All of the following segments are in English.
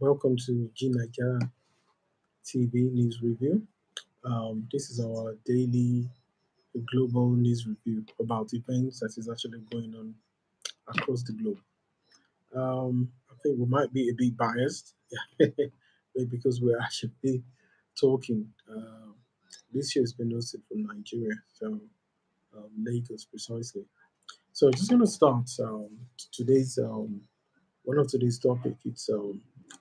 Welcome to G9ija TV News Review. This is our daily global news review about events that is actually going on across the globe. I think we might be a bit biased because we're actually talking. This show has been hosted from Nigeria, so Lagos precisely. So just going to start today's one of today's topic. It's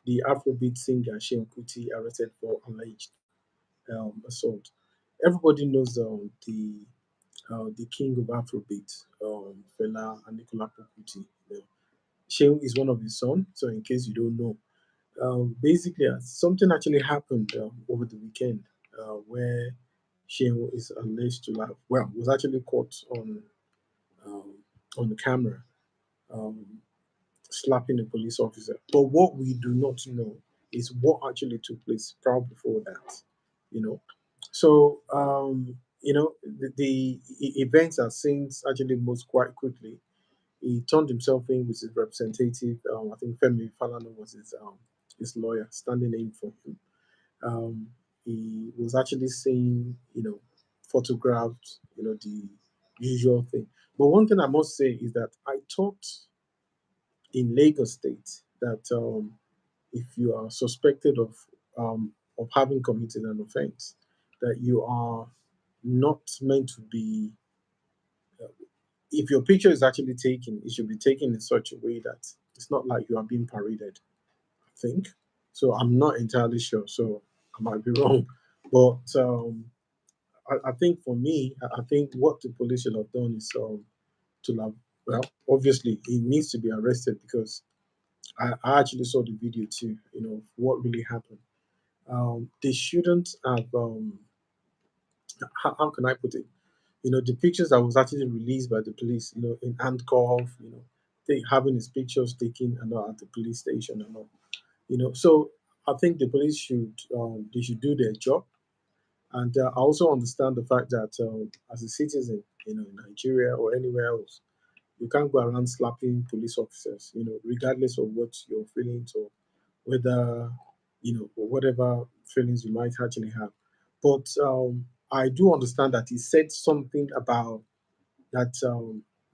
the Afrobeat singer Shem Kuti arrested for alleged assault. Everybody knows the king of Afrobeat, Fela Anikulapo Kuti. Shehu is one of his sons. So in case you don't know, basically something actually happened over the weekend where Shehu is alleged to have was actually caught um, on the camera. Um, Slapping a police officer. But what we do not know is what actually took place prior before that. You know, so the events are since actually moved quite quickly. He turned himself in with his representative. I think Femi Falana was his lawyer standing in for him. Um, he was actually saying, photographed, the usual thing. But one thing I must say is that I thought in Lagos State that if you are suspected of having committed an offense, that you are not meant to be. If your picture is actually taken, it should be taken in such a way that it's not like you are being paraded. I think so. I'm not entirely sure, so I might be wrong, but I think for me, I think what the police should have done is to have obviously he needs to be arrested because I actually saw the video too, what really happened. They shouldn't have, how can I put it? The pictures that was actually released by the police, in handcuff, they having his pictures taken and all at the police station and all, So I think the police they should do their job. And I also understand the fact that as a citizen, in Nigeria or anywhere else, you can't go around slapping police officers, regardless of what your feelings or whether, or whatever feelings you might actually have. But I do understand that he said something about that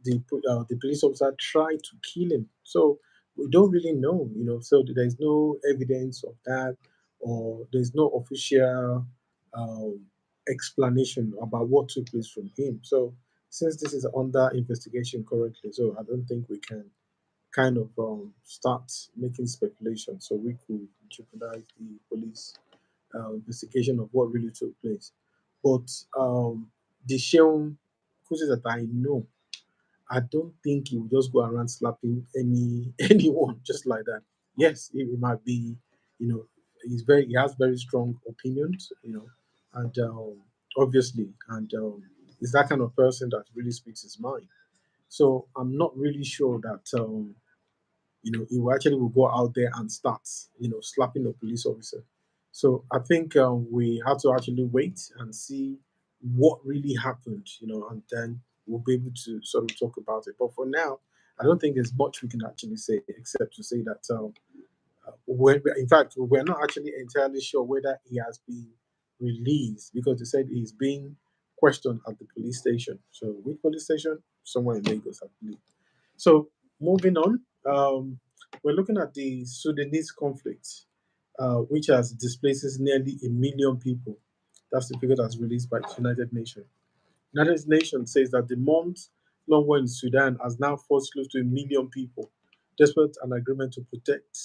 the police officer tried to kill him. So we don't really know, So there's no evidence of that, or there's no official um, explanation about what took place from him. So since this is under investigation currently, so I don't think we can kind of start making speculation. So we could jeopardize the police investigation of what really took place. But the Sheon cases that I know, I don't think he will just go around slapping anyone just like that. Yes, it might be, you know, he has very strong opinions, and obviously, and he's that kind of person that really speaks his mind. So I'm not really sure that he will go out there and start, slapping a police officer. So I think we have to actually wait and see what really happened, and then we'll be able to sort of talk about it. But for now, I don't think there's much we can actually say except to say that in fact, we're not actually entirely sure whether he has been released because they said he's being questioned at the police station. So which police station? Somewhere in Lagos, I believe. So moving on, we're looking at the Sudanese conflict, which has displaces nearly a million people. That's the figure that's released by the United Nations. United Nations says that the month-long war in Sudan has now forced close to a million people, despite an agreement to protect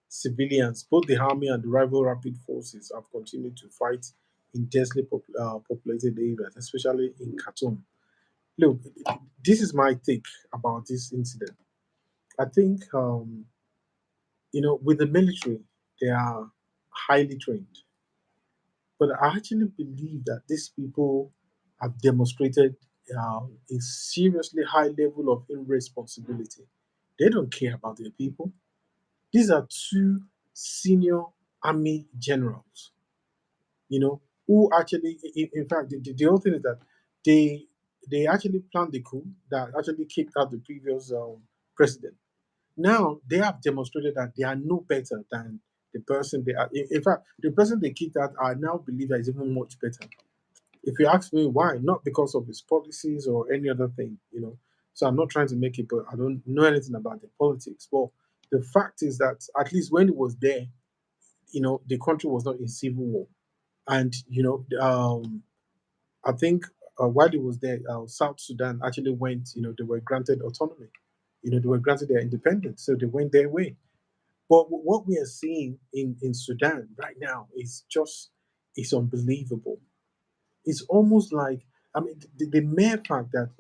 civilians. Both the army and the rival rapid forces have continued to fight in densely populated areas, especially in Khartoum. Look, this is my take about this incident. I think, with the military, they are highly trained. But I actually believe that these people have demonstrated a seriously high level of irresponsibility. They don't care about their people. These are two senior army generals, who actually, in fact, the whole thing is that they they actually planned the coup that actually kicked out the previous president. Now they have demonstrated that they are no better than the person they are. In fact, the person they kicked out, I now believe that is even much better. If you ask me why, not because of his policies or any other thing, So I'm not trying to make it, but I don't know anything about the politics. But the fact is that at least when he was there, the country was not in civil war, and I think while he was there, South Sudan actually went. They were granted autonomy. They were granted their independence, so they went their way. But what we are seeing in Sudan right now is just it's unbelievable. It's almost like, I mean, the mere fact that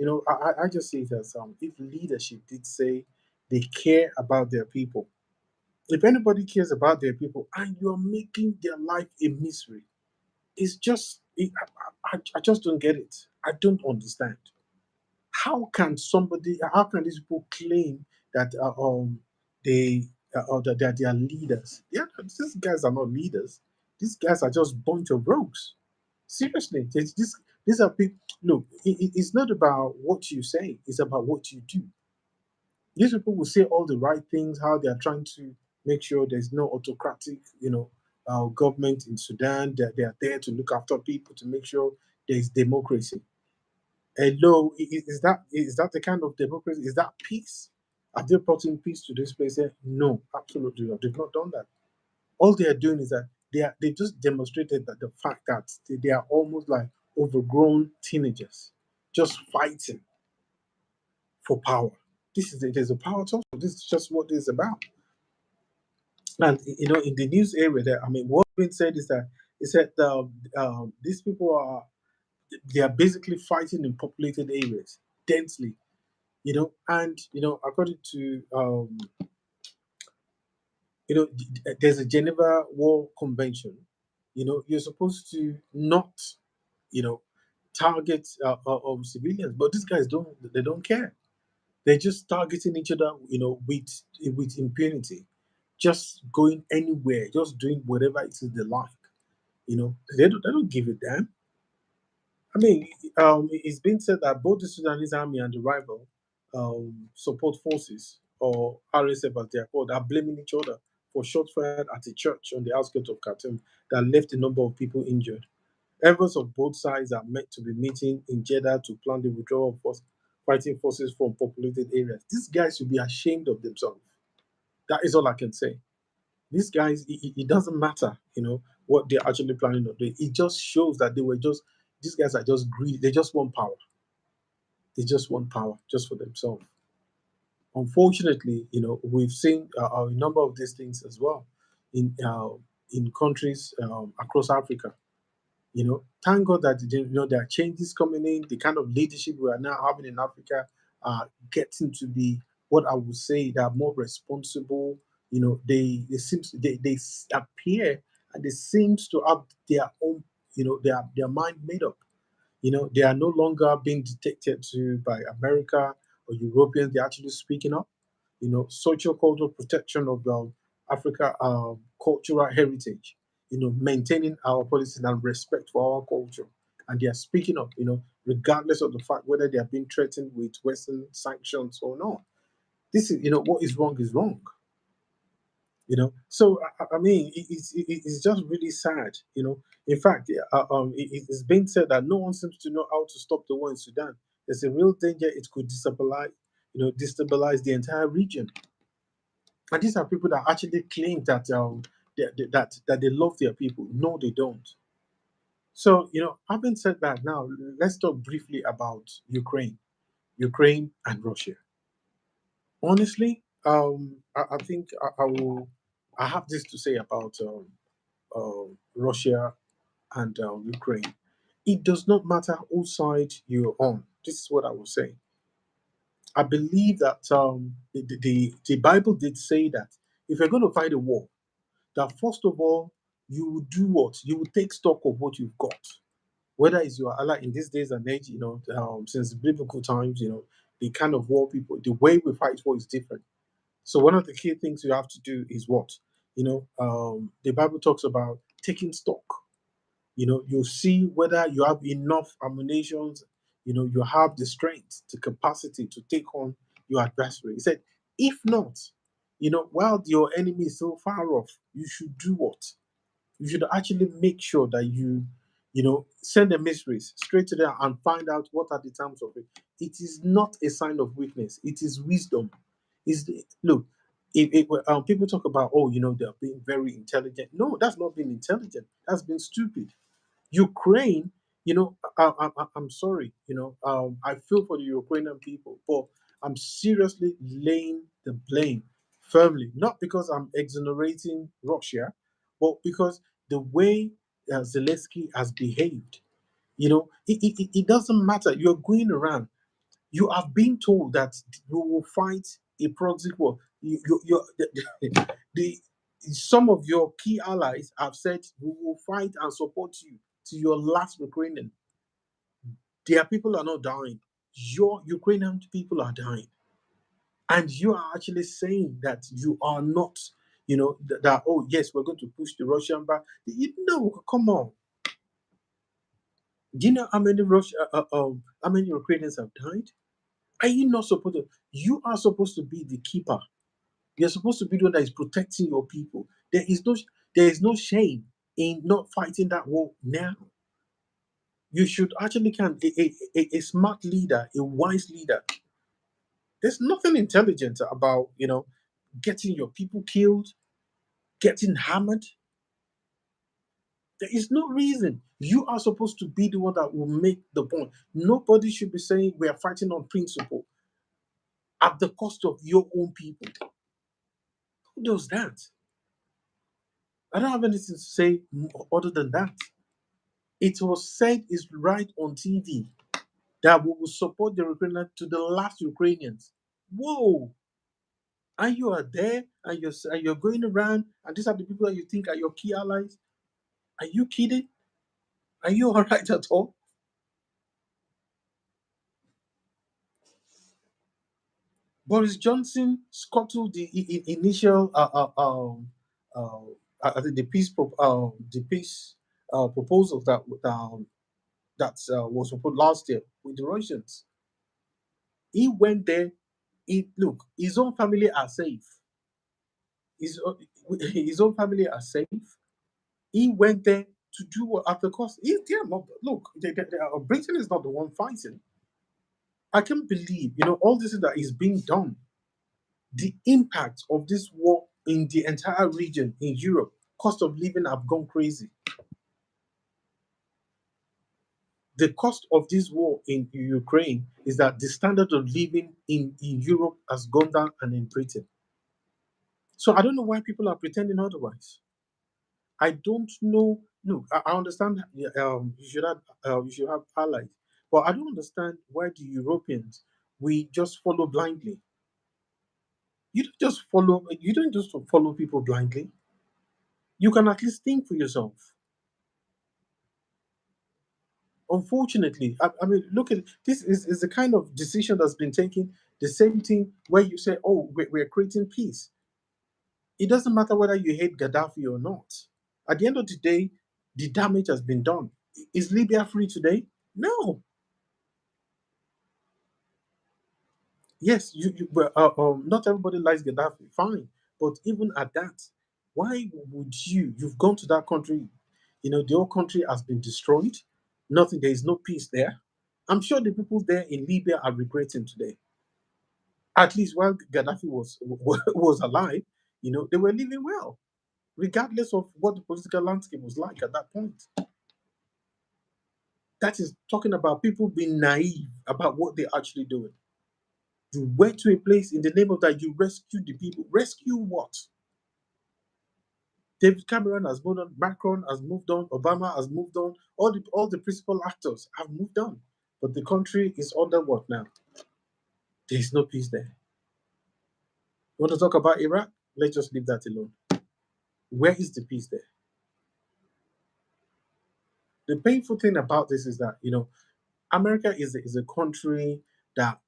I just see it as if leadership did say they care about their people. If anybody cares about their people and you're making their life a misery, it's just I just don't get it. I don't understand. How can these people claim that they that they are leaders? Yeah, these guys are not leaders. These guys are just bunch of rogues. Seriously, these are people. Look, it's not about what you say; it's about what you do. These people will say all the right things, how they are trying to make sure there's no autocratic, government in Sudan. That they are there to look after people, to make sure there's democracy. Hello, is that the kind of democracy? Is that peace? Have they brought in peace to this place? No, absolutely not. They've not done that. All they are doing is that they just demonstrated that the fact that they are almost like overgrown teenagers, just fighting for power. There's a power to this is just what it's about. And in the news area, there, I mean, what's been said is that it said these people they are basically fighting in populated areas densely, and according to there's a Geneva War Convention. You're supposed to not you know target civilians, but these guys don't care. They're just targeting each other, with impunity, just going anywhere, just doing whatever it is they like. They don't give a damn. I mean, it's been said that both the Sudanese army and the rival support forces, or RSF as they are called, are blaming each other for shots fired at a church on the outskirts of Khartoum that left a number of people injured. Efforts of both sides are meant to be meeting in Jeddah to plan the withdrawal of fighting forces from populated areas. These guys should be ashamed of themselves. That is all I can say. These guys, it doesn't matter, what they're actually planning on doing. It just shows that these guys are just greedy. They just want power. They just want power just for themselves. Unfortunately, we've seen a number of these things as well in countries across Africa. Thank God that there are changes coming in. The kind of leadership we are now having in Africa are getting to be what I would say they are more responsible. They appear and they seems to have their own, their mind made up. They are no longer being dictated to by America or Europeans. They're actually speaking up. Social cultural protection of Africa cultural heritage. Maintaining our policies and respect for our culture. And they are speaking up. Regardless of the fact whether they are being threatened with Western sanctions or not. This is, what is wrong is wrong. So I mean, it's just really sad. In fact, it's been said that no one seems to know how to stop the war in Sudan. There's a real danger it could destabilize the entire region. And these are people that actually claim that that they love their people. No, they don't. So having said that, now let's talk briefly about Ukraine and Russia. Honestly, I think I will. I have this to say about Russia and Ukraine. It does not matter whose side you're on. This is what I will say. I believe that the Bible did say that if you're going to fight a war, that first of all, you will do what? You will take stock of what you've got. Whether it's your ally in these days and age, since biblical times, the kind of war people, the way we fight war is different. So one of the key things you have to do is what? The Bible talks about taking stock. You see whether you have enough ammunitions, you have the strength, the capacity to take on your adversary. He said, if not, While your enemy is so far off, you should do what? You should actually make sure that send emissaries straight to them and find out what are the terms of it. It is not a sign of weakness. It is wisdom. Look, if people talk about, oh, they're being very intelligent. No, that's not being intelligent. That's been stupid. Ukraine, I'm sorry, I feel for the Ukrainian people, but I'm seriously laying the blame firmly, not because I'm exonerating Russia, but because the way Zelensky has behaved, it doesn't matter. You're going around, you have been told that you will fight a proxy war. The some of your key allies have said we will fight and support you to your last Ukrainian. Their people are not dying. Your Ukrainian people are dying. And you are actually saying that you are not, that, oh, yes, we're going to push the Russian back. Come on. Do you know how many how many Ukrainians have died? Are you not supposed to? You are supposed to be the keeper. You're supposed to be the one that is protecting your people. There is no shame in not fighting that war now. You should actually can a smart leader, a wise leader. There's nothing intelligent about getting your people killed, getting hammered. There is no reason. You are supposed to be the one that will make the point. Nobody should be saying we are fighting on principle at the cost of your own people. Who does that? I don't have anything to say other than that. It was said is right on TV that we will support the Ukrainians to the last Ukrainians. Whoa! And you are there and you're going around, and these are the people that you think are your key allies. Are you kidding? Are you all right at all? Boris Johnson scuttled the initial I think the peace proposal that was proposed last year with the Russians. He went there. Look, his own family are safe. His own family are safe. He went there to do what at the cost. They are not. Look, Britain is not the one fighting. I can't believe all this that is being done. The impact of this war in the entire region in Europe, cost of living have gone crazy. The cost of this war in Ukraine is that the standard of living in Europe has gone down and in Britain. So I don't know why people are pretending otherwise. I don't know. Look, I understand. You should have allies, but I don't understand why the Europeans we just follow blindly. You don't just follow. You don't just follow people blindly. You can at least think for yourself. Unfortunately, I mean, look at this is the kind of decision that's been taken. The same thing where you say, "Oh, we're creating peace." It doesn't matter whether you hate Gaddafi or not. At the end of the day, the damage has been done. Is Libya free today? No. Yes, not everybody likes Gaddafi. Fine, but even at that, why would You've gone to that country. The whole country has been destroyed. Nothing. There is no peace there. I'm sure the people there in Libya are regretting today. At least while Gaddafi was alive, they were living well, regardless of what the political landscape was like at that point. That is talking about people being naive about what they're actually doing. You went to a place in the name of that you rescued the people. Rescue what? David Cameron has moved on, Macron has moved on, Obama has moved on, all the principal actors have moved on. But the country is under what now? There is no peace there. You want to talk about Iraq? Let's just leave that alone. Where is the peace there? The painful thing about this is that America is a country that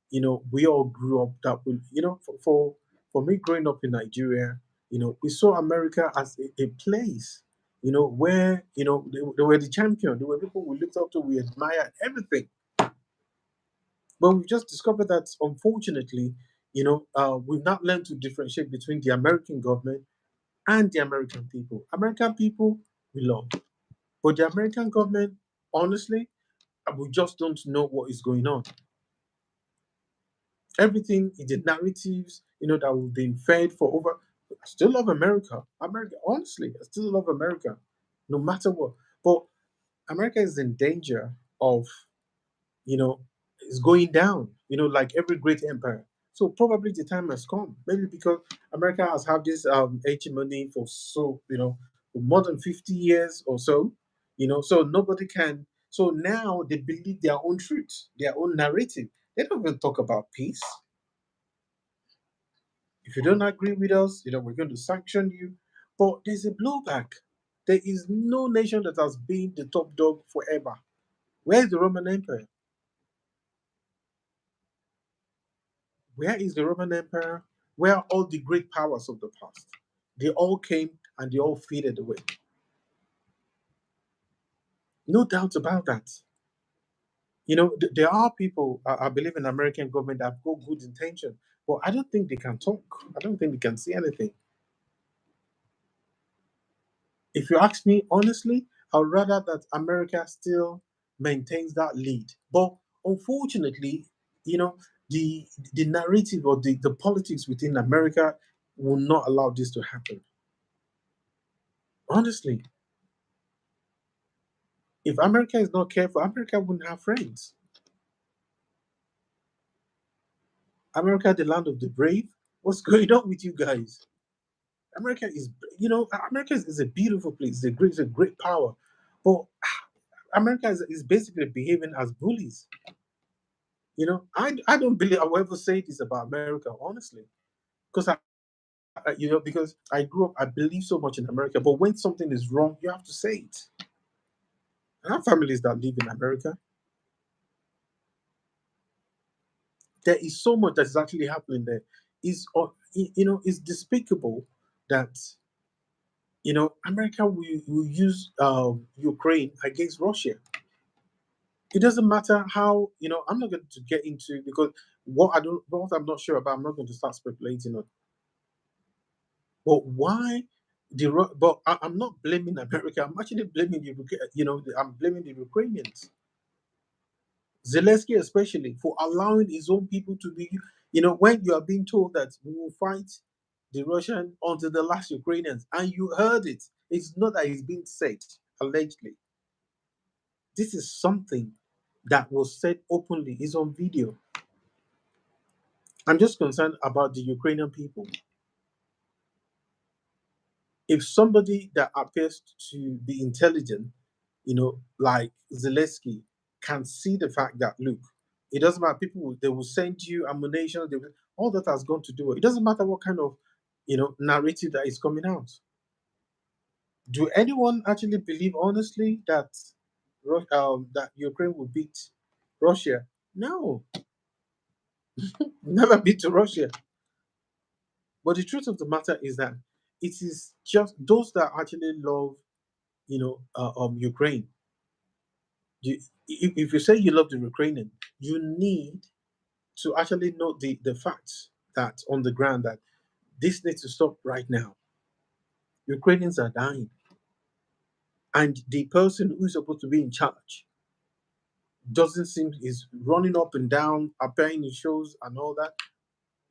we all grew up that we for me growing up in Nigeria, we saw America as a place where they were the champion. They were people we looked up to, we admired everything. But we've just discovered that unfortunately, We've not learned to differentiate between the American government and the American people. American people, we love. But the American government, honestly, we just don't know what is going on. Everything is the narratives, that we've been fed for over. I still love America. America, honestly, I still love America, no matter what. But America is in danger of, is going down, like every great empire. So probably the time has come. Maybe because America has had this hegemony for for more than 50 years or so, so nobody can. So now they believe their own truth, their own narrative. They don't even talk about peace. If you don't agree with us, we're going to sanction you. But there's a blowback. There is no nation that has been the top dog forever. Where is the Roman Empire? Where is the Roman Empire? Where are all the great powers of the past? They all came and they all faded away. No doubt about that. There are people, I believe, in American government that have got good intention, but I don't think they can talk. I don't think they can see anything. If you ask me honestly, I would rather that America still maintains that lead. But unfortunately, you know, the narrative or the politics within America will not allow this to happen. Honestly, if America is not careful, America wouldn't have friends. America, the land of the brave. What's going on with you guys? America is, America is a beautiful place. It's a great power, but America is basically behaving as bullies. I don't believe I will ever say this about America, honestly, because because I grew up, I believe so much in America. But when something is wrong, you have to say it. I have families that live in America. There is so much that is actually happening there. It's despicable that America will use Ukraine against Russia. It doesn't matter how I'm not going to get into because what I'm not sure about. I'm not going to start speculating on. But why but I'm not blaming America. I'm actually blaming I'm blaming the Ukrainians. Zelensky especially for allowing his own people to be. When you are being told that we will fight the Russian until the last Ukrainians, and you heard it. It's not that it's being said allegedly. This is something that was said openly. It's on video. I'm just concerned about the Ukrainian people. If somebody that appears to be intelligent, like Zelensky, can see the fact that look, it doesn't matter. They will send you ammunition. All that has gone to do it. It doesn't matter what kind of narrative that is coming out. Do anyone actually believe honestly that that Ukraine will beat Russia? No, never beat Russia. But the truth of the matter is that it is just those that actually love, Ukraine. If you say you love the Ukrainian, you need to actually know the facts that on the ground that this needs to stop right now. Ukrainians are dying, and the person who is supposed to be in charge doesn't seem is running up and down, appearing in shows and all that.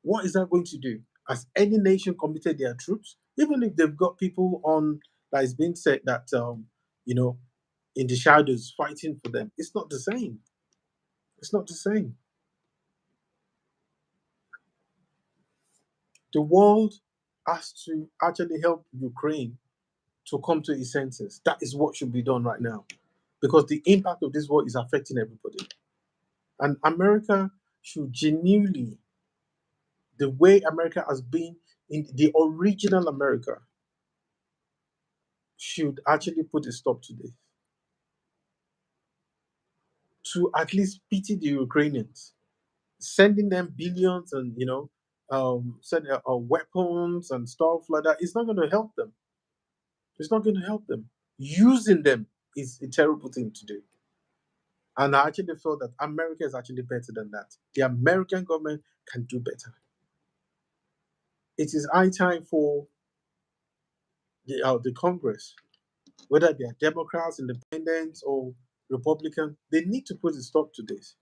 What is that going to do? Has any nation committed their troops? Even if they've got people on that is being said that you know in the shadows fighting for them, it's not the same. It's not the same. The world has to actually help Ukraine to come to its senses. That is what should be done right now, because the impact of this war is affecting everybody. And America should genuinely, the way America has been in the original America, should actually put a stop to this. To at least pity the Ukrainians, sending them billions and sending weapons and stuff like that. It's not going to help them. It's not going to help them. Using them is a terrible thing to do. And I actually felt that America is actually better than that. The American government can do better. it is high time for the Congress, whether they are Democrats, Independents, or Republicans, they need to put a stop to this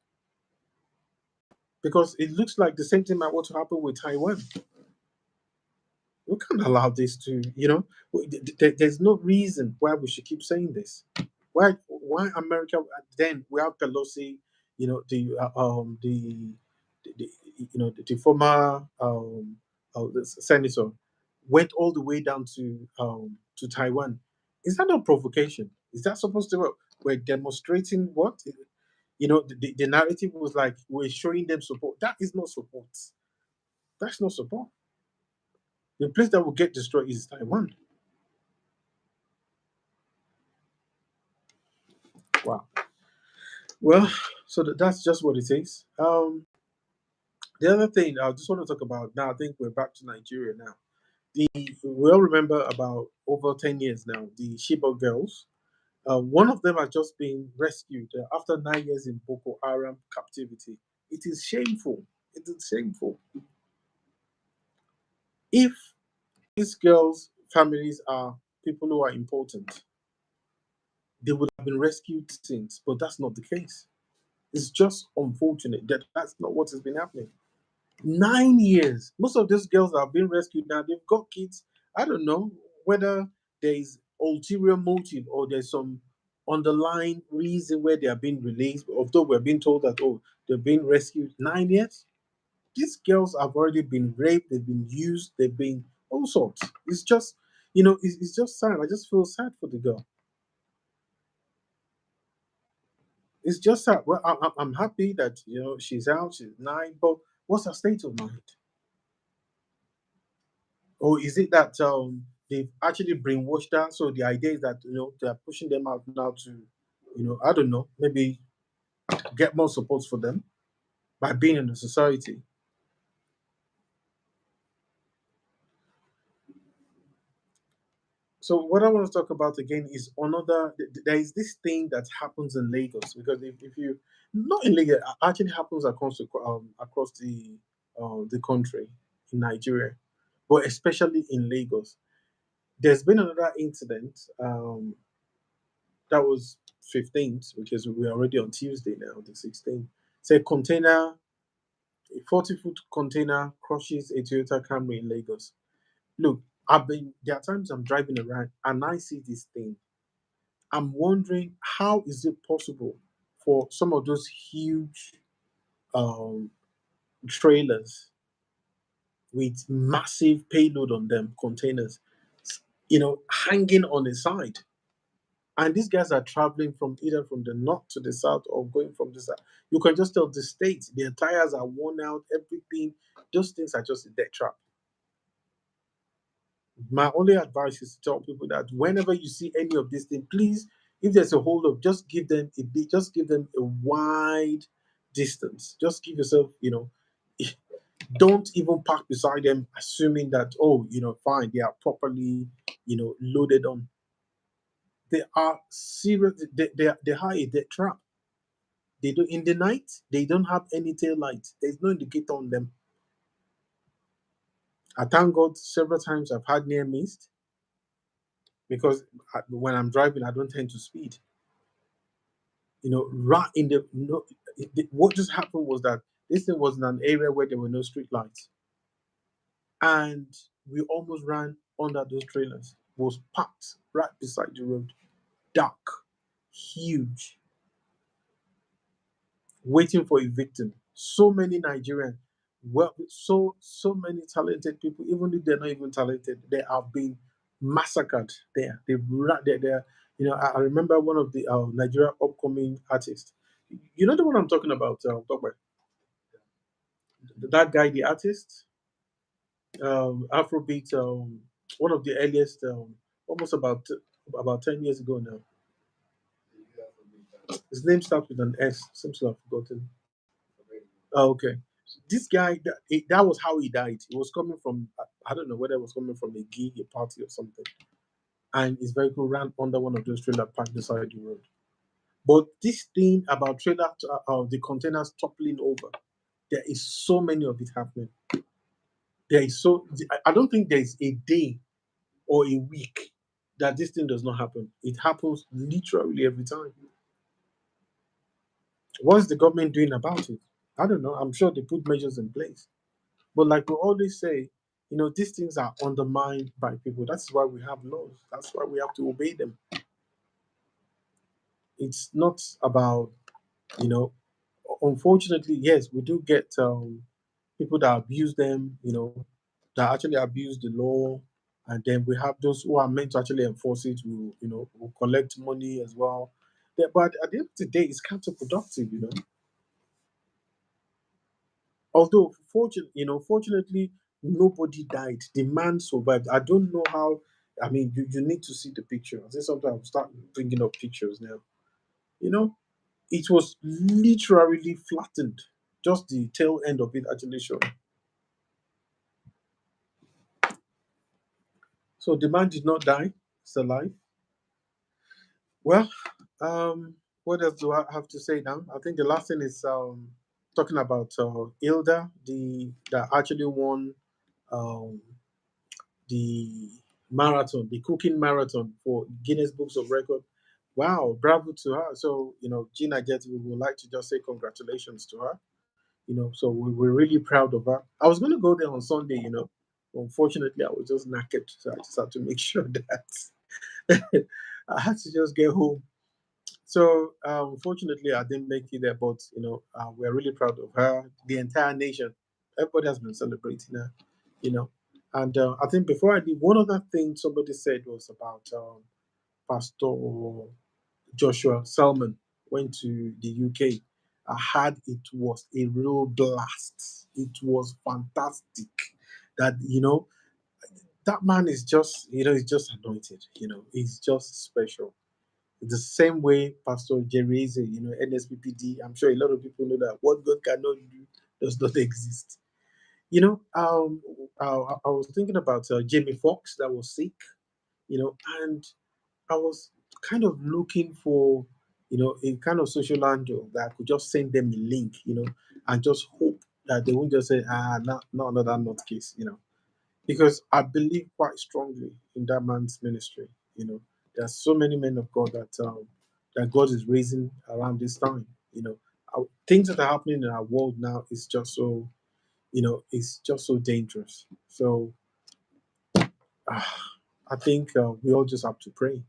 because it looks like the same thing might want to happen with Taiwan. We can't allow this to, there's no reason why we should keep saying this. Why America? Then we have Pelosi, the the former the senator went all the way down to Taiwan. Is that not provocation? Is that supposed to? We're demonstrating what? The narrative was like we're showing them support. That is not support. That's not support. The place that will get destroyed is Taiwan. Wow. Well, so that's just what it is. The other thing I just want to talk about now, I think we're back to Nigeria now. We all remember about over 10 years now, the Shiba girls. One of them has just been rescued after 9 years in Boko Haram captivity. It is shameful. It is shameful. If these girls' families are people who are important, they would have been rescued since, but that's not the case. It's just unfortunate that that's not what has been happening. 9 years. Most of these girls that have been rescued now, they've got kids. I don't know whether there is ulterior motive or there's some underlying reason where they are being released. Although we're being told that they're being rescued 9 years. These girls have already been raped, they've been used, they've been all sorts. It's just it's just sad. I just feel sad for the girl. It's just sad. Well, I'm happy that she's out, she's 9, but what's her state of mind? Or is it that they've actually brainwashed her? So the idea is that they're pushing them out now to, I don't know, maybe get more support for them by being in the society. So what I want to talk about again is another. There is this thing that happens in Lagos because if you not in Lagos, actually happens across the country in Nigeria, but especially in Lagos. There's been another incident. That was 15th because we're already on Tuesday now, the 16th. It's a 40-foot container crushes a Toyota Camry in Lagos. Look, there are times I'm driving around and I see this thing. I'm wondering how is it possible for some of those huge um, trailers with massive payload on them, containers, hanging on the side. And these guys are traveling from either from the north to the south or going from the south. You can just tell the states, their tires are worn out, everything. Those things are just a death trap. My only advice is to tell people that whenever you see any of these things, please, if there's a hold up, just give them a wide distance. Just give yourself, don't even park beside them, assuming that, fine, they are properly, loaded on. They are serious, they are a death trap. They do in the night. They don't have any tail light. There's no indicator on them. I thank God several times I've had near missed because when I'm driving, I don't tend to speed. Right in the no, what just happened was that this thing was in an area where there were no street lights, and we almost ran under those trailers. It was packed right beside the road, dark, huge, waiting for a victim. So many Nigerians, well, so many talented people, even if they're not even talented, they have been massacred there. They're I remember one of the Nigeria upcoming artists. You know the one I'm talking about, that guy, the artist, Afrobeat, one of the earliest, almost about 10 years ago now. His name starts with an S. Seems to have forgotten. Oh, okay. This guy, that was how he died. He was coming from, I don't know whether it was coming from a gig, a party, or something. And his vehicle ran under one of those trailer parked beside the road. But this thing about the containers toppling over, there is so many of it happening. There is so I don't think there is a day or a week that this thing does not happen. It happens literally every time. What's the government doing about it? I don't know. I'm sure they put measures in place. But like we always say, these things are undermined by people. That's why we have laws. That's why we have to obey them. It's not about, you know, unfortunately, yes, we do get people that abuse them, that actually abuse the law. And then we have those who are meant to actually enforce it, who collect money as well. But at the end of the day, it's counterproductive. Although, fortunately, nobody died. The man survived. I don't know how. I mean, you need to see the picture. I think sometimes I'll start bringing up pictures now. You know, it was literally flattened. Just the tail end of it actually showed. So the man did not die. He's alive. Well, what else do I have to say now? I think the last thing is talking about Hilda, the that actually won um, the marathon, the cooking marathon for Guinness Books of Record. Wow, bravo to her. So, G9ija, we would like to just say congratulations to her. So we're really proud of her. I was going to go there on Sunday. Unfortunately, I was just knackered. So I just had to make sure that I had to just get home. So unfortunately, I didn't make it there, but we're really proud of her. The entire nation, everybody has been celebrating her. You know, and I think before I did, one other thing somebody said was about Pastor Joshua Salmon went to the UK. I heard it was a real blast. It was fantastic. That that man is just he's just anointed. He's just special. The same way Pastor Jerry is, NSPPD. I'm sure a lot of people know that what God cannot do does not exist. I was thinking about Jamie Foxx that was sick, and I was kind of looking for, a kind of social handle that I could just send them a link, and just hope that they won't just say, no, another not case, because I believe quite strongly in that man's ministry. There's so many men of God that God is raising around this time. Things that are happening in our world now is just so, it's just so dangerous. So I think we all just have to pray.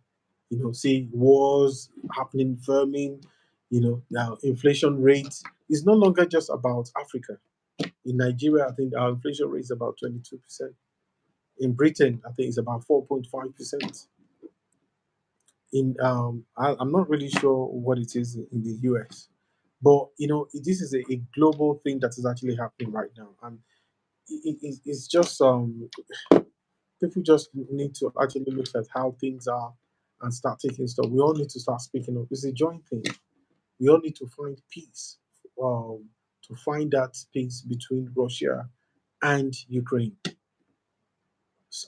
See wars happening, firming. Now inflation rate is no longer just about Africa. In Nigeria, I think our inflation rate is about 22%. In Britain, I think it's about 4.5%. I'm not really sure what it is in the US, but this is a global thing that is actually happening right now, and it's just people just need to actually look at how things are and start taking stuff. We all need to start speaking up. It's a joint thing. We all need to find peace, to find that peace between Russia and Ukraine,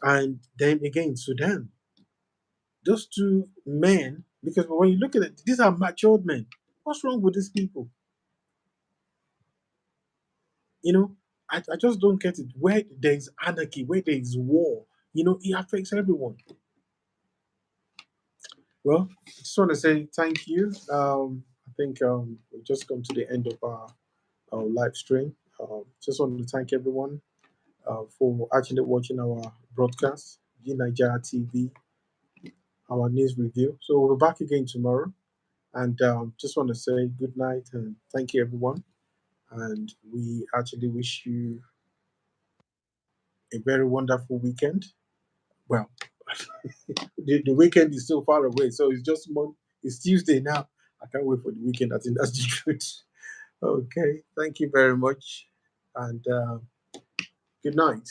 and then again Sudan. Those two men, because when you look at it, these are matured men. What's wrong with these people? You know, I just don't get it. Where there is anarchy, where there is war, it affects everyone. Well, I just want to say thank you. I think we've just come to the end of our live stream. Just want to thank everyone for actually watching our broadcast, G9ija TV, our news review. So we'll be back again tomorrow. And just want to say good night and thank you, everyone. And we actually wish you a very wonderful weekend. Well, the weekend is so far away, so it's just it's Tuesday now. I can't wait for the weekend. I think that's the truth. Okay, thank you very much, and good night.